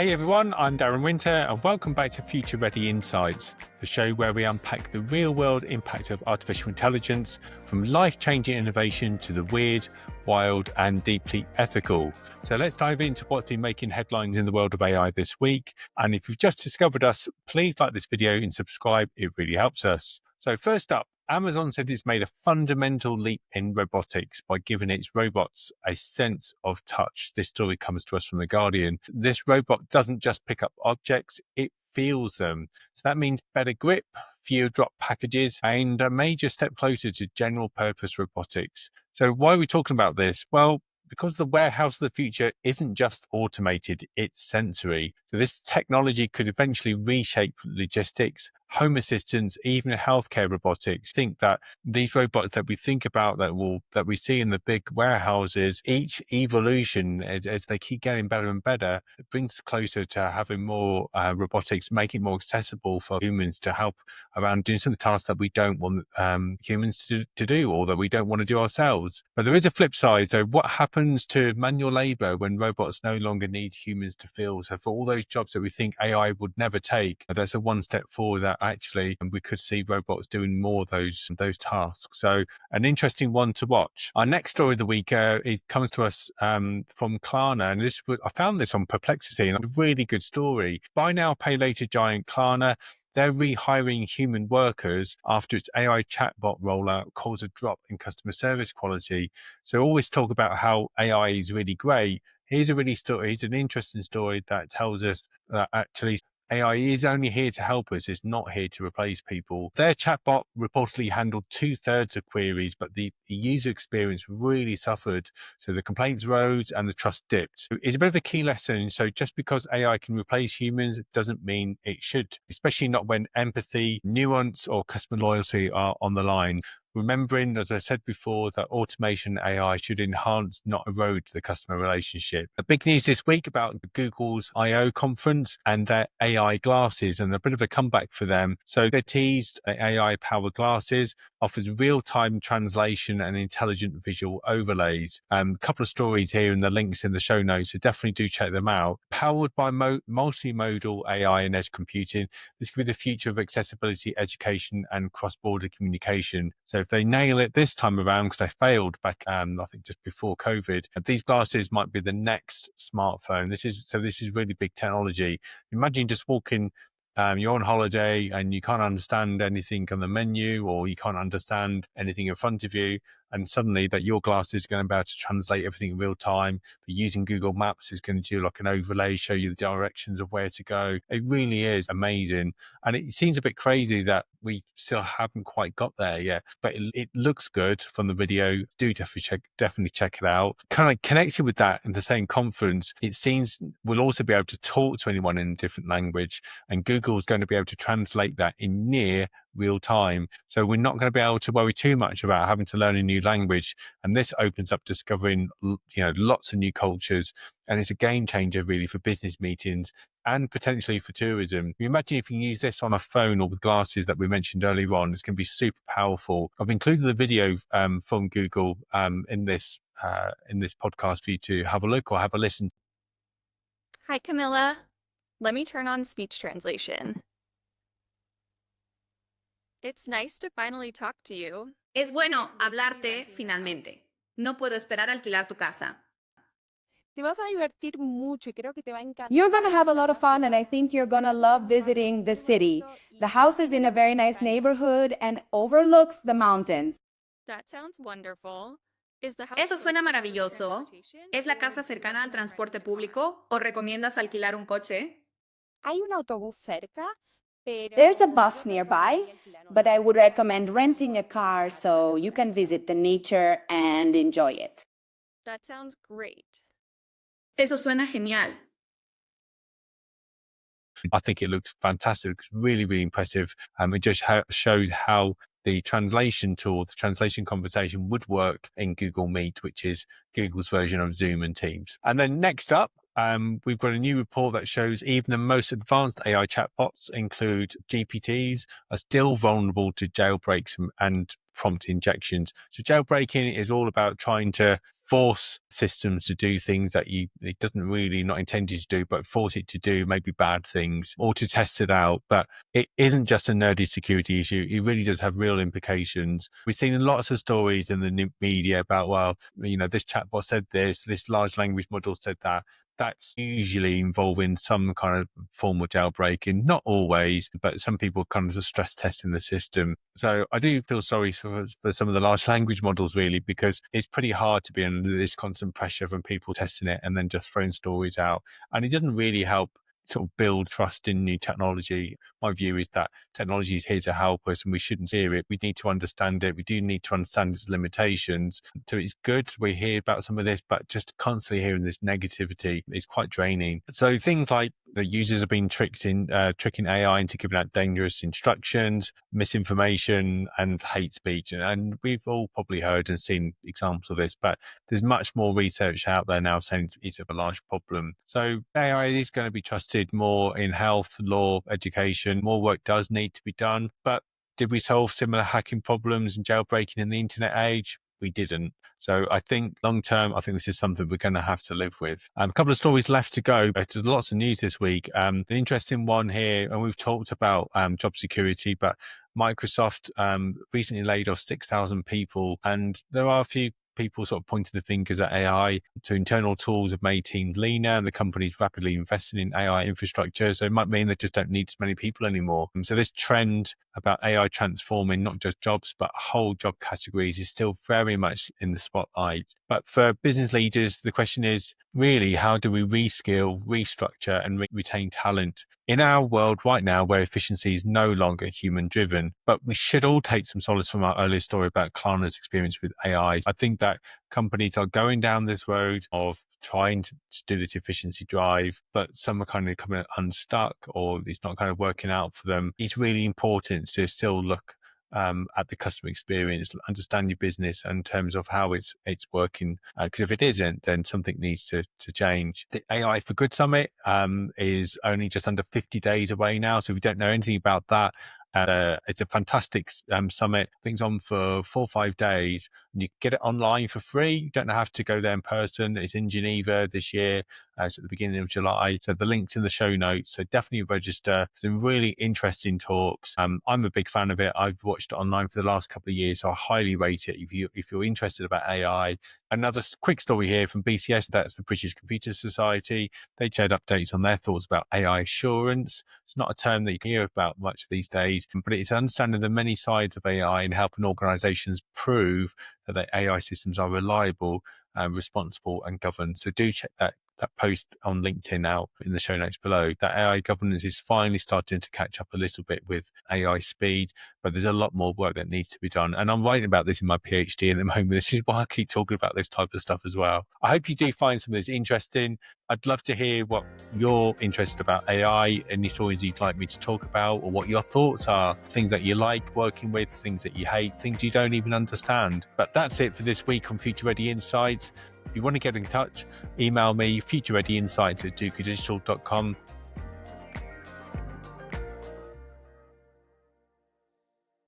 Hey everyone, I'm Darren Winter and welcome back to Future Ready Insights, the show where we unpack the real-world impact of artificial intelligence, from life-changing innovation to the weird, wild and deeply ethical. So let's dive into what's been making headlines in the world of AI this week. And if you've just discovered us, please like this video and subscribe. It really helps us. So first up, Amazon said it's made a fundamental leap in robotics by giving its robots a sense of touch. This story comes to us from The Guardian. This robot doesn't just pick up objects, it feels them. So that means better grip, fewer drop packages, and a major step closer to general purpose robotics. So why are we talking about this? Well, because the warehouse of the future isn't just automated, it's sensory. So this technology could eventually reshape logistics, home assistants, even healthcare robotics. Think that these robots that we think about that we see in the big warehouses, each evolution as they keep getting better and better, it brings us closer to having more robotics, making it more accessible for humans to help around doing some of the tasks that we don't want humans to do or that we don't want to do ourselves. But there is a flip side. So what happens to manual labor when robots no longer need humans to fill? So for all those jobs that we think AI would never take, there's a one step forward that actually we could see robots doing more of those tasks. So an interesting one to watch. Our next story of the week it comes to us from Klarna, and I found this on Perplexity, and a really good story. Buy now, pay later giant Klarna, they're rehiring human workers after its AI chatbot rollout caused a drop in customer service quality. So always talk about how AI is really great. Here's an interesting story that tells us that actually AI is only here to help us. It's not here to replace people. Their chatbot reportedly handled 2/3 of queries, but the user experience really suffered. So the complaints rose and the trust dipped. It's a bit of a key lesson. So just because AI can replace humans doesn't mean it should, especially not when empathy, nuance, or customer loyalty are on the line. Remembering, as I said before, that automation AI should enhance, not erode the customer relationship. A big news this week about Google's I/O conference and their AI glasses, and a bit of a comeback for them. So they teased AI-powered glasses, offers real-time translation and intelligent visual overlays. A couple of stories here and the links in the show notes, so definitely do check them out. Powered by multimodal AI and edge computing, this could be the future of accessibility, education, and cross-border communication. So if they nail it this time around, because they failed back, I think just before COVID, these glasses might be the next smartphone. This is really big technology. Imagine just walking, you're on holiday and you can't understand anything on the menu, or you can't understand anything in front of you, and suddenly that your glasses are going to be able to translate everything in real time. For using Google Maps, is going to do like an overlay, show you the directions of where to go. It really is amazing. And it seems a bit crazy that we still haven't quite got there yet, but it looks good from the video. Do definitely check it out. Kind of connected with that in the same conference, it seems we'll also be able to talk to anyone in a different language, and Google's going to be able to translate that in near real time. So we're not going to be able to worry too much about having to learn a new language. And this opens up discovering, lots of new cultures. And it's a game changer really for business meetings and potentially for tourism. You imagine if you use this on a phone or with glasses that we mentioned earlier on, it's going to be super powerful. I've included the video from Google in this podcast for you to have a look or have a listen. Hi, Camilla. Let me turn on speech translation. It's nice to finally talk to you. Es bueno hablarte finalmente. No puedo esperar a alquilar tu casa. Te vas a divertir mucho y creo que te va a encantar. You're going to have a lot of fun, and I think you're going to love visiting the city. The house is in a very nice neighborhood and overlooks the mountains. That sounds wonderful. Is the house Eso suena close to maravilloso. transportation, ¿Es la or casa would you cercana al recommend transporte renting a car? público o recomiendas alquilar un coche? Hay un autobús cerca, pero There's a bus nearby, but I would recommend renting a car so you can visit the nature and enjoy it. That sounds great. Eso suena genial. I think it looks fantastic. It's really, really impressive. It just shows how the translation tool, the translation conversation would work in Google Meet, which is Google's version of Zoom and Teams. And then next up, We've got a new report that shows even the most advanced AI chatbots, include GPTs, are still vulnerable to jailbreaks and prompt injections. So jailbreaking is all about trying to force systems to do things that it doesn't really not intended to do, but force it to do maybe bad things or to test it out. But it isn't just a nerdy security issue. It really does have real implications. We've seen lots of stories in the media about, well, this chatbot said this large language model said that. That's usually involving some kind of form of jailbreaking, not always, but some people kind of stress testing the system. So I do feel sorry for some of the large language models, really, because it's pretty hard to be under this constant pressure from people testing it and then just throwing stories out. And it doesn't really help sort of build trust in new technology. My view is that technology is here to help us and we shouldn't fear it. We need to understand it. We do need to understand its limitations. So it's good we hear about some of this, but just constantly hearing this negativity is quite draining. So things like the users have been tricking AI into giving out dangerous instructions, misinformation and hate speech. And we've all probably heard and seen examples of this, but there's much more research out there now saying it's a large problem. So AI is going to be trusted more in health, law, education. More work does need to be done. But did we solve similar hacking problems and jailbreaking in the internet age? We didn't. So I think long term, I think this is something we're going to have to live with. A couple of stories left to go. There's lots of news this week. An interesting one here, and we've talked about job security, but Microsoft recently laid off 6,000 people, and there are a few people sort of pointing the fingers at AI. So internal tools have made teams leaner and the company's rapidly investing in AI infrastructure. So it might mean they just don't need as many people anymore. And so this trend about AI transforming not just jobs, but whole job categories is still very much in the spotlight. But for business leaders, the question is really, how do we reskill, restructure and retain talent in our world right now where efficiency is no longer human driven? But we should all take some solace from our earlier story about Klarna's experience with AI. I think that companies are going down this road of trying to do this efficiency drive, but some are kind of coming unstuck or it's not kind of working out for them. It's really important to still look at the customer experience, understand your business in terms of how it's working. Because if it isn't, then something needs to change. The AI for Good Summit is only just under 50 days away now. So if you don't know anything about that, it's a fantastic summit. I think it's on for 4 or 5 days. And you can get it online for free. You don't have to go there in person. It's in Geneva this year. It's at the beginning of July. So the link's in the show notes. So definitely register. Some really interesting talks. I'm a big fan of it. I've watched it online for the last couple of years. So I highly rate it if you're interested about AI. Another quick story here from BCS, that's the British Computer Society. They shared updates on their thoughts about AI assurance. It's not a term that you can hear about much these days, but it's understanding the many sides of AI and helping organizations prove that their AI systems are reliable, responsible and governed. So do check that post on LinkedIn out in the show notes below. That AI governance is finally starting to catch up a little bit with AI speed, but there's a lot more work that needs to be done. And I'm writing about this in my PhD at the moment. This is why I keep talking about this type of stuff as well. I hope you do find some of this interesting. I'd love to hear what you're interested about AI, any stories you'd like me to talk about, or what your thoughts are, things that you like working with, things that you hate, things you don't even understand. But that's it for this week on Future Ready Insights. If you want to get in touch, email me futurereadyinsights@dukadigital.com.